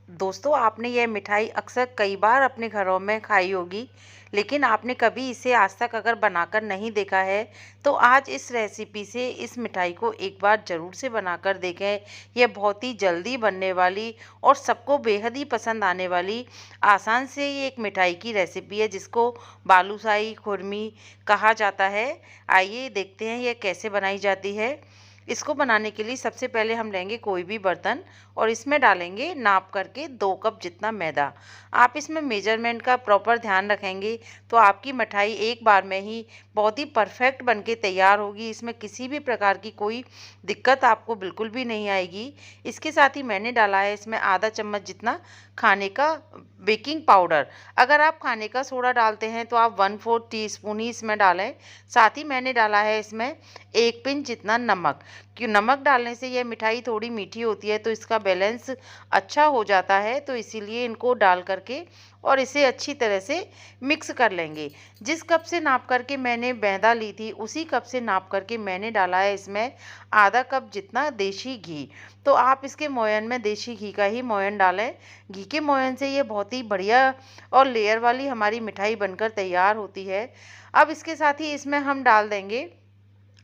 दोस्तों, आपने यह मिठाई अक्सर कई बार अपने घरों में खाई होगी, लेकिन आपने कभी इसे आज तक अगर बनाकर नहीं देखा है, तो आज इस रेसिपी से इस मिठाई को एक बार ज़रूर से बनाकर देखें। यह बहुत ही जल्दी बनने वाली और सबको बेहद ही पसंद आने वाली आसान से ये एक मिठाई की रेसिपी है, जिसको बालूशाही खुरमी कहा जाता है। आइए देखते हैं यह कैसे बनाई जाती है। इसको बनाने के लिए सबसे पहले हम लेंगे कोई भी बर्तन और इसमें डालेंगे नाप करके 2 कप जितना मैदा। आप इसमें मेजरमेंट का प्रॉपर ध्यान रखेंगे तो आपकी मिठाई एक बार में ही बहुत ही परफेक्ट बन के तैयार होगी। इसमें किसी भी प्रकार की कोई दिक्कत आपको बिल्कुल भी नहीं आएगी। इसके साथ ही मैंने डाला है इसमें आधा चम्मच जितना खाने का बेकिंग पाउडर। अगर आप खाने का सोडा डालते हैं तो आप 1/4 टीस्पून ही इसमें डालें। साथ ही मैंने डाला है इसमें 1 पिंच जितना नमक। कि नमक डालने से यह मिठाई थोड़ी मीठी होती है तो इसका बैलेंस अच्छा हो जाता है, तो इसीलिए इनको डाल करके और इसे अच्छी तरह से मिक्स कर लेंगे। जिस कप से नाप करके मैंने मैदा ली थी उसी कप से नाप करके मैंने डाला है इसमें आधा कप जितना देसी घी। तो आप इसके मोयन में देसी घी का ही मोयन डालें। घी के मोयन से ये बहुत ही बढ़िया और लेयर वाली हमारी मिठाई बनकर तैयार होती है। अब इसके साथ ही इसमें हम डाल देंगे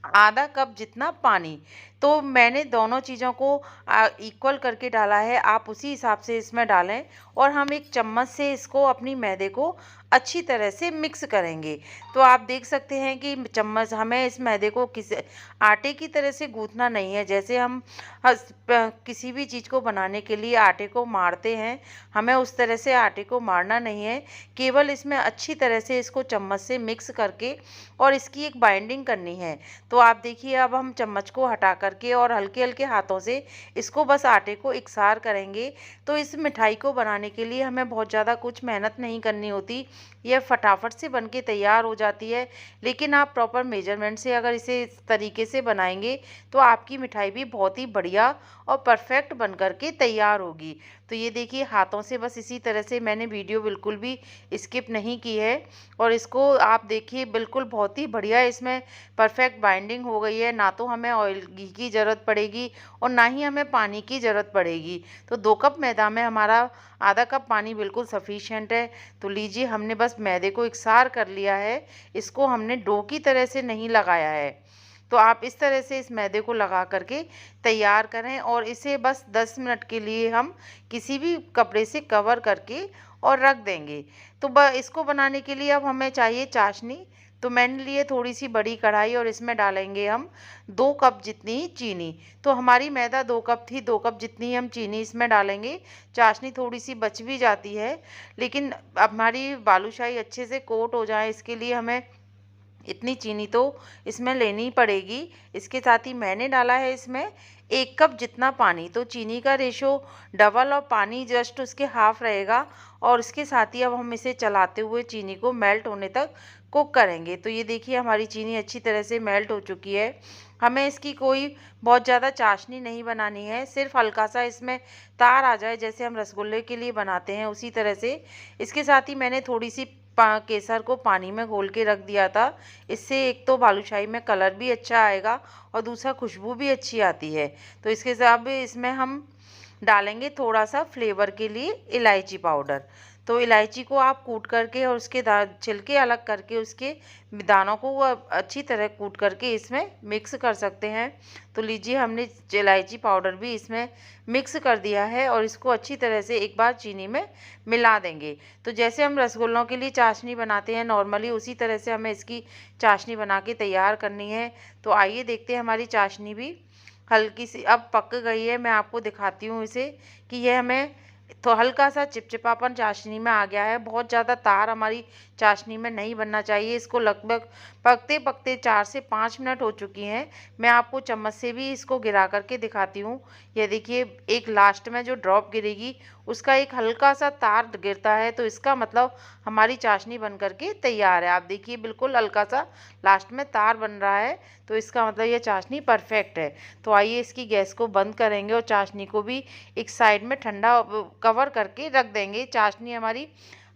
आधा कप जितना पानी। तो मैंने दोनों चीज़ों को इक्वल करके डाला है, आप उसी हिसाब से इसमें डालें और हम एक चम्मच से इसको अपनी मैदे को अच्छी तरह से मिक्स करेंगे। तो आप देख सकते हैं कि चम्मच हमें इस मैदे को किसी आटे की तरह से गूँथना नहीं है। जैसे हम किसी भी चीज़ को बनाने के लिए आटे को मारते हैं, हमें उस तरह से आटे को मारना नहीं है। केवल इसमें अच्छी तरह से इसको चम्मच से मिक्स करके और इसकी एक बाइंडिंग करनी है। तो आप देखिए अब हम चम्मच को हटा करके और हल्के-हल्के हाथों से इसको बस आटे को इकसार करेंगे। तो इस मिठाई को बनाने के लिए हमें बहुत ज़्यादा कुछ मेहनत नहीं करनी होती, यह फटाफट से बन के तैयार हो जाती है। लेकिन आप प्रॉपर मेजरमेंट से अगर इसे इस तरीके से बनाएंगे तो आपकी मिठाई भी बहुत ही बढ़िया और परफेक्ट बन कर के तैयार होगी। तो ये देखिए हाथों से बस इसी तरह से मैंने वीडियो बिल्कुल भी स्किप नहीं की है और इसको आप देखिए बिल्कुल बहुत ही बढ़िया इसमें परफेक्ट बाइंडिंग हो गई है। ना तो हमें ऑयल घी की ज़रूरत पड़ेगी और ना ही हमें पानी की ज़रूरत पड़ेगी। तो 2 कप मैदा में हमारा आधा कप पानी बिल्कुल सफिशिएंट है। तो लीजिए हमने बस मैदे को इकसार कर लिया है, इसको हमने डो की तरह से नहीं लगाया है। तो आप इस तरह से इस मैदे को लगा करके तैयार करें और इसे बस 10 मिनट के लिए हम किसी भी कपड़े से कवर करके और रख देंगे। तो इसको बनाने के लिए अब हमें चाहिए चाशनी। तो मैंने लिए थोड़ी सी बड़ी कढ़ाई और इसमें डालेंगे हम 2 कप जितनी चीनी। तो हमारी मैदा 2 कप थी, 2 कप जितनी हम चीनी इसमें डालेंगे। चाशनी थोड़ी सी बच भी जाती है, लेकिन अब हमारी बालूशाही अच्छे से कोट हो जाए इसके लिए हमें इतनी चीनी तो इसमें लेनी पड़ेगी। इसके साथ ही मैंने डाला है इसमें 1 कप जितना पानी। तो चीनी का रेशो डबल और पानी जस्ट उसके हाफ रहेगा। और इसके साथ ही अब हम इसे चलाते हुए चीनी को मेल्ट होने तक कुक करेंगे। तो ये देखिए हमारी चीनी अच्छी तरह से मेल्ट हो चुकी है। हमें इसकी कोई बहुत ज़्यादा चाशनी नहीं बनानी है, सिर्फ हल्का सा इसमें तार आ जाए जैसे हम रसगुल्ले के लिए बनाते हैं उसी तरह से। इसके साथ ही मैंने थोड़ी सी केसर को पानी में घोल के रख दिया था। इससे एक तो बालूशाही में कलर भी अच्छा आएगा और दूसरा खुशबू भी अच्छी आती है। तो इसके साथ इसमें हम डालेंगे थोड़ा सा फ्लेवर के लिए इलायची पाउडर। तो इलायची को आप कूट करके और उसके छिलके अलग करके उसके दानों को वो अच्छी तरह कूट करके इसमें मिक्स कर सकते हैं। तो लीजिए हमने इलायची पाउडर भी इसमें मिक्स कर दिया है और इसको अच्छी तरह से एक बार चीनी में मिला देंगे। तो जैसे हम रसगुल्लों के लिए चाशनी बनाते हैं नॉर्मली, उसी तरह से हमें इसकी चाशनी बना के तैयार करनी है। तो आइए देखते हैं हमारी चाशनी भी हल्की सी अब पक गई है। मैं आपको दिखाती हूँ इसे कि यह हमें तो हल्का सा चिपचिपापन चाशनी में आ गया है। बहुत ज़्यादा तार हमारी चाशनी में नहीं बनना चाहिए। इसको लगभग पकते पकते 4 से 5 मिनट हो चुकी हैं। मैं आपको चम्मच से भी इसको गिरा करके दिखाती हूँ। ये देखिए एक लास्ट में जो ड्रॉप गिरेगी उसका एक हल्का सा तार गिरता है, तो इसका मतलब हमारी चाशनी बन करके तैयार है। आप देखिए बिल्कुल हल्का सा लास्ट में तार बन रहा है, तो इसका मतलब ये चाशनी परफेक्ट है। तो आइए इसकी गैस को बंद करेंगे और चाशनी को भी एक साइड में ठंडा कवर करके रख देंगे। चाशनी हमारी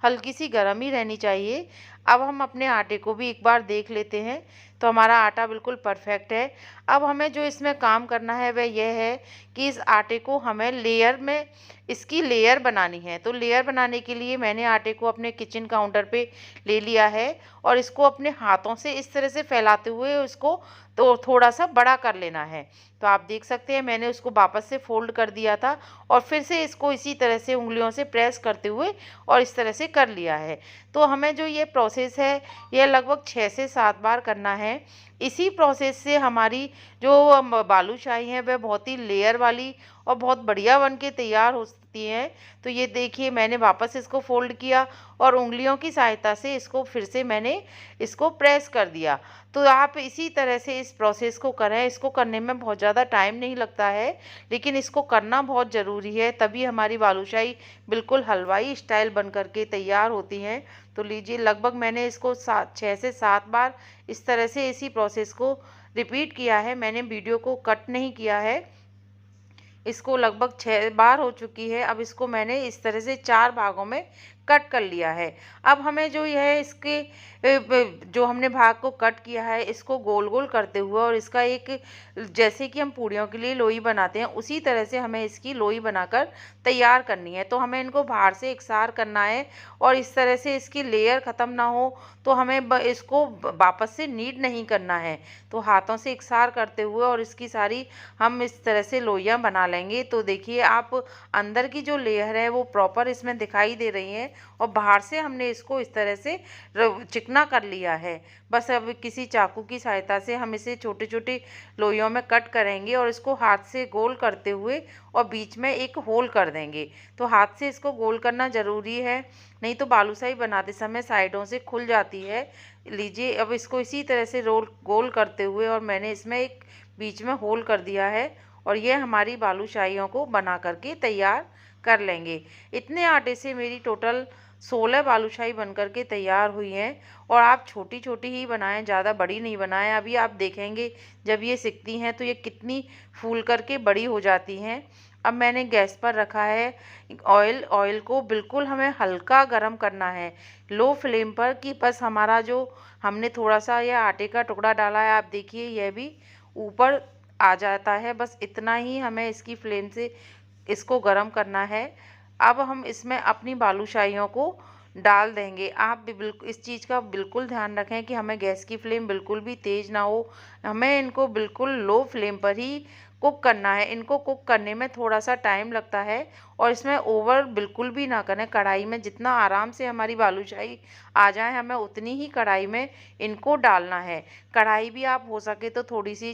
हल्की सी गर्म ही रहनी चाहिए। अब हम अपने आटे को भी एक बार देख लेते हैं। तो हमारा आटा बिल्कुल परफेक्ट है। अब हमें जो इसमें काम करना है वह यह है कि इस आटे को हमें लेयर में इसकी लेयर बनानी है। तो लेयर बनाने के लिए मैंने आटे को अपने किचन काउंटर पे ले लिया है और इसको अपने हाथों से इस तरह से फैलाते हुए इसको तो थोड़ा सा बड़ा कर लेना है। तो आप देख सकते हैं मैंने उसको वापस से फोल्ड कर दिया था और फिर से इसको इसी तरह से उंगलियों से प्रेस करते हुए और इस तरह से कर लिया है। तो हमें जो ये प्रोसेस है यह लगभग 6 से 7 बार करना है। इसी प्रोसेस से हमारी जो बालूशाही है वह बहुत ही लेयर वाली और बहुत बढ़िया बन के तैयार होती है। तो ये देखिए मैंने वापस इसको फोल्ड किया और उंगलियों की सहायता से इसको फिर से मैंने इसको प्रेस कर दिया। तो आप इसी तरह से इस प्रोसेस को करें। इसको करने में बहुत ज़्यादा टाइम नहीं लगता है, लेकिन इसको करना बहुत ज़रूरी है, तभी हमारी बालूशाही बिल्कुल हलवाई स्टाइल बन कर के तैयार होती हैं। तो लीजिए लगभग मैंने इसको 6 से 7 बार इस तरह से इसी प्रोसेस को रिपीट किया है। मैंने वीडियो को कट नहीं किया है। इसको लगभग 6 बार हो चुकी है। अब इसको मैंने इस तरह से 4 भागों में कट कर लिया है। अब हमें जो यह इसके जो हमने भाग को कट किया है इसको गोल गोल करते हुए और इसका एक जैसे कि हम पूड़ियों के लिए लोई बनाते हैं उसी तरह से हमें इसकी लोई बनाकर तैयार करनी है। तो हमें इनको बाहर से एकसार करना है और इस तरह से इसकी लेयर ख़त्म ना हो तो हमें इसको वापस से नीड नहीं करना है। तो हाथों से एकसार करते हुए और इसकी सारी हम इस तरह से लोइयाँ बना लेंगे। तो देखिए आप अंदर की जो लेयर है वो प्रॉपर इसमें दिखाई दे रही है और बाहर से हमने इसको इस तरह से चिकना कर लिया है। बस अब किसी चाकू की सहायता से हम इसे छोटे छोटे लोइयों में कट करेंगे और इसको हाथ से गोल करते हुए और बीच में एक होल कर देंगे। तो हाथ से इसको गोल करना ज़रूरी है, नहीं तो बालूशाही बनाते समय साइडों से खुल जाती है। लीजिए अब इसको इसी तरह से रोल गोल करते हुए और मैंने इसमें एक बीच में होल कर दिया है और ये हमारी बालूशाहियों को बना करके तैयार कर लेंगे। इतने आटे से मेरी टोटल 16 बालूशाही बन करके तैयार हुई हैं और आप छोटी छोटी ही बनाएं, ज़्यादा बड़ी नहीं बनाएं। अभी आप देखेंगे जब ये सिकती हैं तो ये कितनी फूल करके बड़ी हो जाती हैं। अब मैंने गैस पर रखा है ऑयल को बिल्कुल हमें हल्का गरम करना है, लो फ्लेम पर, कि बस हमारा जो हमने थोड़ा सा यह आटे का टुकड़ा डाला है आप देखिए यह भी ऊपर आ जाता है। बस इतना ही हमें इसकी फ्लेम से इसको गरम करना है। अब हम इसमें अपनी बालूशाहियों को डाल देंगे। आप भी बिल्कुल इस चीज़ का बिल्कुल ध्यान रखें कि हमें गैस की फ्लेम बिल्कुल भी तेज़ ना हो, हमें इनको बिल्कुल लो फ्लेम पर ही कुक करना है। इनको कुक करने में थोड़ा सा टाइम लगता है और इसमें ओवर बिल्कुल भी ना करें। कढ़ाई में जितना आराम से हमारी बालूशाही आ जाए हमें उतनी ही कढ़ाई में इनको डालना है। कढ़ाई भी आप हो सके तो थोड़ी सी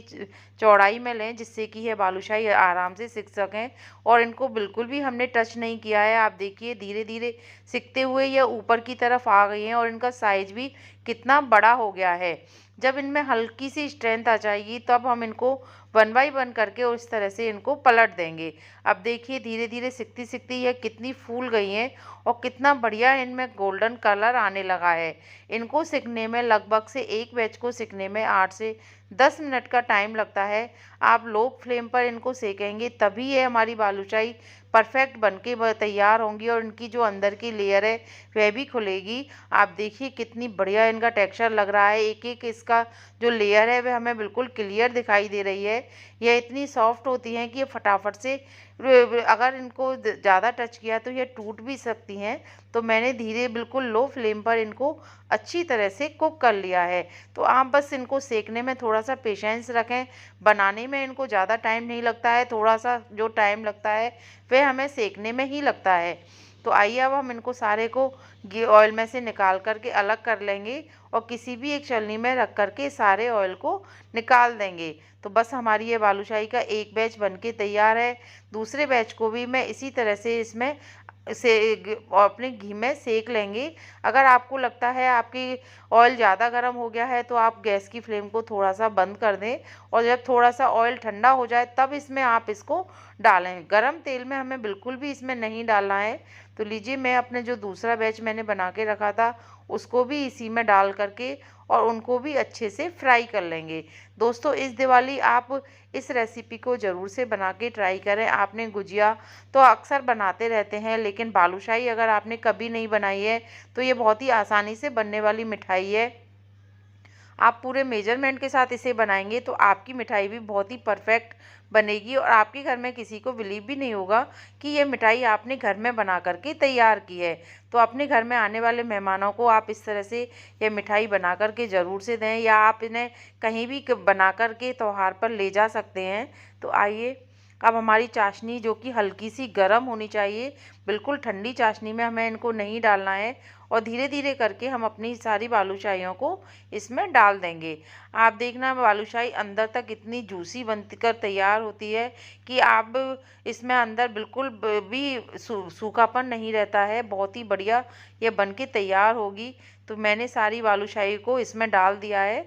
चौड़ाई में लें जिससे कि यह बालूशाही आराम से सिक सकें। और इनको बिल्कुल भी हमने टच नहीं किया है। आप देखिए धीरे धीरे सिकते हुए यह ऊपर की तरफ आ गई हैं और इनका साइज भी कितना बड़ा हो गया है। जब इनमें हल्की सी स्ट्रेंथ आ जाएगी तब हम इनको 1 बाय 1 करके और इस तरह से इनको पलट देंगे। अब देखिए धीरे धीरे सिकती सिकती यह कितनी फूल गई हैं और कितना बढ़िया इनमें गोल्डन कलर आने लगा है। इनको सिकने में लगभग से एक बैच को सिकने में 8 से 10 मिनट का टाइम लगता है। आप लो फ्लेम पर इनको सेकेंगे तभी ये हमारी बालूशाही परफेक्ट बनके तैयार होंगी और इनकी जो अंदर की लेयर है वह भी खुलेगी। आप देखिए कितनी बढ़िया इनका टेक्सचर लग रहा है। एक एक इसका जो लेयर है वह हमें बिल्कुल क्लियर दिखाई दे रही है। यह इतनी सॉफ्ट होती हैं कि ये फटाफट से अगर इनको ज़्यादा टच किया तो ये टूट भी सकती हैं। तो मैंने धीरे बिल्कुल लो फ्लेम पर इनको अच्छी तरह से कुक कर लिया है। तो आप बस इनको सेकने में थोड़ा सा पेशेंस रखें। बनाने में इनको ज़्यादा टाइम नहीं लगता है, थोड़ा सा जो टाइम लगता है वह हमें सेकने में ही लगता है। तो आइए अब हम इनको सारे को ऑयल में से निकाल करके अलग कर लेंगे और किसी भी एक छलनी में रख करके सारे ऑयल को निकाल देंगे। तो बस हमारी ये बालूशाही का एक बैच बनके तैयार है। दूसरे बैच को भी मैं इसी तरह से इसमें से अपने घी में सेक लेंगे। अगर आपको लगता है आपकी ऑयल ज़्यादा गर्म हो गया है तो आप गैस की फ्लेम को थोड़ा सा बंद कर दें और जब थोड़ा सा ऑयल ठंडा हो जाए तब इसमें आप इसको डालें। गरम तेल में हमें बिल्कुल भी इसमें नहीं डालना है। तो लीजिए मैं अपने जो दूसरा बैच मैंने बना के रखा था उसको भी इसी में डाल करके और उनको भी अच्छे से फ्राई कर लेंगे। दोस्तों इस दिवाली आप इस रेसिपी को ज़रूर से बना के ट्राई करें। आपने गुजिया तो अक्सर बनाते रहते हैं, लेकिन बालूशाही अगर आपने कभी नहीं बनाई है तो ये बहुत ही आसानी से बनने वाली मिठाई है। आप पूरे मेजरमेंट के साथ इसे बनाएंगे तो आपकी मिठाई भी बहुत ही परफेक्ट बनेगी और आपके घर में किसी को बिलीव भी नहीं होगा कि ये मिठाई आपने घर में बना करके तैयार की है। तो अपने घर में आने वाले मेहमानों को आप इस तरह से ये मिठाई बना करके ज़रूर से दें, या आप इन्हें कहीं भी बना करके त्योहार पर ले जा सकते हैं। तो आइए, अब हमारी चाशनी जो कि हल्की सी गर्म होनी चाहिए, बिल्कुल ठंडी चाशनी में हमें इनको नहीं डालना है, और धीरे धीरे करके हम अपनी सारी बालूशाहियों को इसमें डाल देंगे। आप देखना बालूशाही अंदर तक इतनी जूसी बनकर तैयार होती है कि आप इसमें अंदर बिल्कुल भी सूखापन नहीं रहता है, बहुत ही बढ़िया ये बन के तैयार होगी। तो मैंने सारी बालूशाही को इसमें डाल दिया है।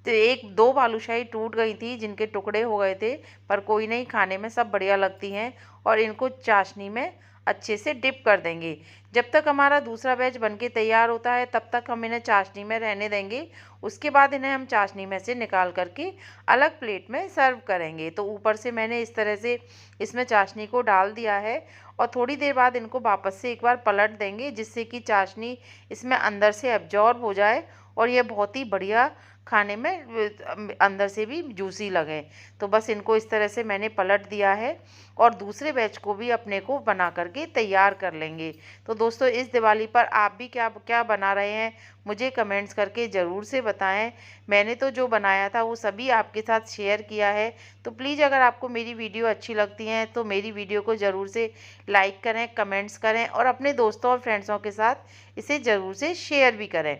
तो एक दो बालूशाही टूट गई थी जिनके टुकड़े हो गए थे, पर कोई नहीं, खाने में सब बढ़िया लगती हैं। और इनको चाशनी में अच्छे से डिप कर देंगे। जब तक हमारा दूसरा बैच बनके तैयार होता है तब तक हम इन्हें चाशनी में रहने देंगे। उसके बाद इन्हें हम चाशनी में से निकाल करके अलग प्लेट में सर्व करेंगे। तो ऊपर से मैंने इस तरह से इसमें चाशनी को डाल दिया है और थोड़ी देर बाद इनको वापस से एक बार पलट देंगे, जिससे कि चाशनी इसमें अंदर से एब्जॉर्ब हो जाए और ये बहुत ही बढ़िया खाने में अंदर से भी जूसी लगे। तो बस इनको इस तरह से मैंने पलट दिया है और दूसरे बैच को भी अपने को बना करके तैयार कर लेंगे। तो दोस्तों इस दिवाली पर आप भी क्या क्या बना रहे हैं मुझे कमेंट्स करके ज़रूर से बताएं। मैंने तो जो बनाया था वो सभी आपके साथ शेयर किया है। तो प्लीज़ अगर आपको मेरी वीडियो अच्छी लगती है तो मेरी वीडियो को ज़रूर से लाइक करें, कमेंट्स करें और अपने दोस्तों और फ्रेंड्सों के साथ इसे ज़रूर से शेयर भी करें।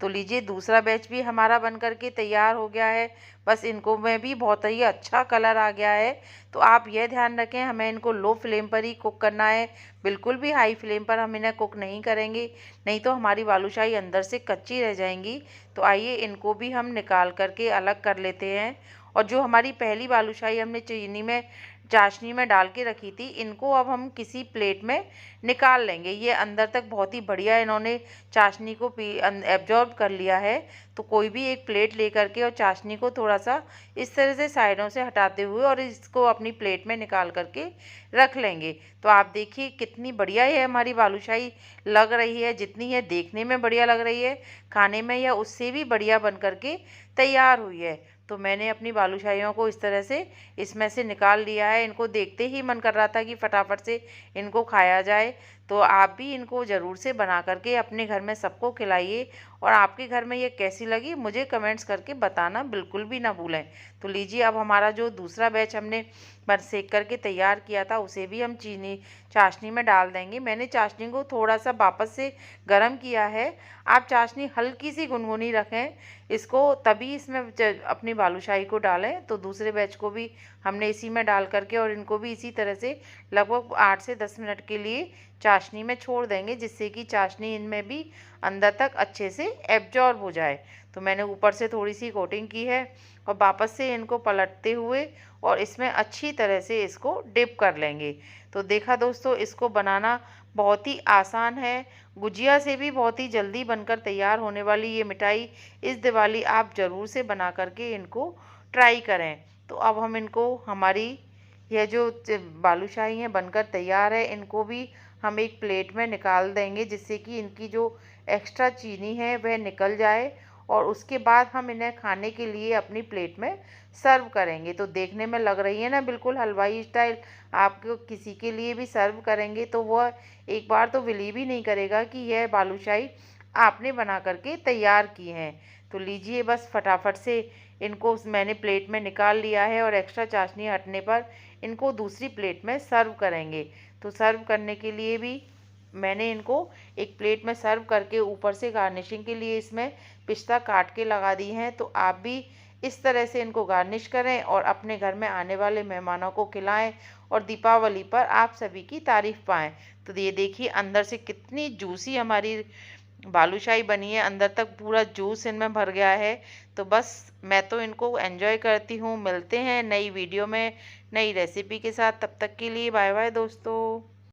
तो लीजिए, दूसरा बैच भी हमारा बन कर के तैयार हो गया है। बस इनको में भी बहुत ही अच्छा कलर आ गया है। तो आप यह ध्यान रखें, हमें इनको लो फ्लेम पर ही कुक करना है, बिल्कुल भी हाई फ्लेम पर हम इन्हें कुक नहीं करेंगे, नहीं तो हमारी बालूशाही अंदर से कच्ची रह जाएंगी। तो आइए इनको भी हम निकाल करके अलग कर लेते हैं। और जो हमारी पहली बालूशाही हमने चीनी में चाशनी में डाल के रखी थी, इनको अब हम किसी प्लेट में निकाल लेंगे। ये अंदर तक बहुत ही बढ़िया इन्होंने चाशनी को एब्जॉर्ब कर लिया है। तो कोई भी एक प्लेट लेकर के और चाशनी को थोड़ा सा इस तरह से साइडों से हटाते हुए और इसको अपनी प्लेट में निकाल करके रख लेंगे। तो आप देखिए कितनी बढ़िया ये हमारी बालूशाही लग रही है। जितनी ये देखने में बढ़िया लग रही है, खाने में यह उससे भी बढ़िया बन करके तैयार हुई है। तो मैंने अपनी बालूशाहियों को इस तरह से इसमें से निकाल लिया है। इनको देखते ही मन कर रहा था कि फटाफट से इनको खाया जाए। तो आप भी इनको ज़रूर से बना करके अपने घर में सबको खिलाइए और आपके घर में ये कैसी लगी मुझे कमेंट्स करके बताना बिल्कुल भी ना भूलें। तो लीजिए, अब हमारा जो दूसरा बैच हमने बस सेक करके तैयार किया था उसे भी हम चीनी चाशनी में डाल देंगे। मैंने चाशनी को थोड़ा सा वापस से गर्म किया है। आप चाशनी हल्की सी गुनगुनी रखें इसको, तभी इसमें अपनी बालूशाही को डालें। तो दूसरे बैच को भी हमने इसी में डाल करके और इनको भी इसी तरह से लगभग 8 से 10 मिनट के लिए चाशनी में छोड़ देंगे, जिससे कि चाशनी इनमें भी अंदर तक अच्छे से एब्जॉर्ब हो जाए। तो मैंने ऊपर से थोड़ी सी कोटिंग की है और वापस से इनको पलटते हुए और इसमें अच्छी तरह से इसको डिप कर लेंगे। तो देखा दोस्तों, इसको बनाना बहुत ही आसान है। गुजिया से भी बहुत ही जल्दी बनकर तैयार होने वाली ये मिठाई इस दिवाली आप ज़रूर से बना करके इनको ट्राई करें। तो अब हम इनको, हमारी यह जो बालूशाही हैं बनकर तैयार है, इनको भी हम एक प्लेट में निकाल देंगे, जिससे कि इनकी जो एक्स्ट्रा चीनी है वह निकल जाए और उसके बाद हम इन्हें खाने के लिए अपनी प्लेट में सर्व करेंगे। तो देखने में लग रही है ना बिल्कुल हलवाई स्टाइल। आपको किसी के लिए भी सर्व करेंगे तो वह एक बार तो बिलीव ही नहीं करेगा कि यह बालूशाही आपने बना करके तैयार की हैं। तो लीजिए, बस फटाफट से इनको मैंने प्लेट में निकाल लिया है और एक्स्ट्रा चाशनी हटने पर इनको दूसरी प्लेट में सर्व करेंगे। तो सर्व करने के लिए भी मैंने इनको एक प्लेट में सर्व करके ऊपर से गार्निशिंग के लिए इसमें पिस्ता काट के लगा दी हैं। तो आप भी इस तरह से इनको गार्निश करें और अपने घर में आने वाले मेहमानों को खिलाएं और दीपावली पर आप सभी की तारीफ पाएं। तो ये देखिए अंदर से कितनी जूसी हमारी बालूशाही बनी है, अंदर तक पूरा जूस इनमें भर गया है। तो बस मैं तो इनको एंजॉय करती हूँ। मिलते हैं नई वीडियो में नई रेसिपी के साथ, तब तक के लिए बाय बाय दोस्तों।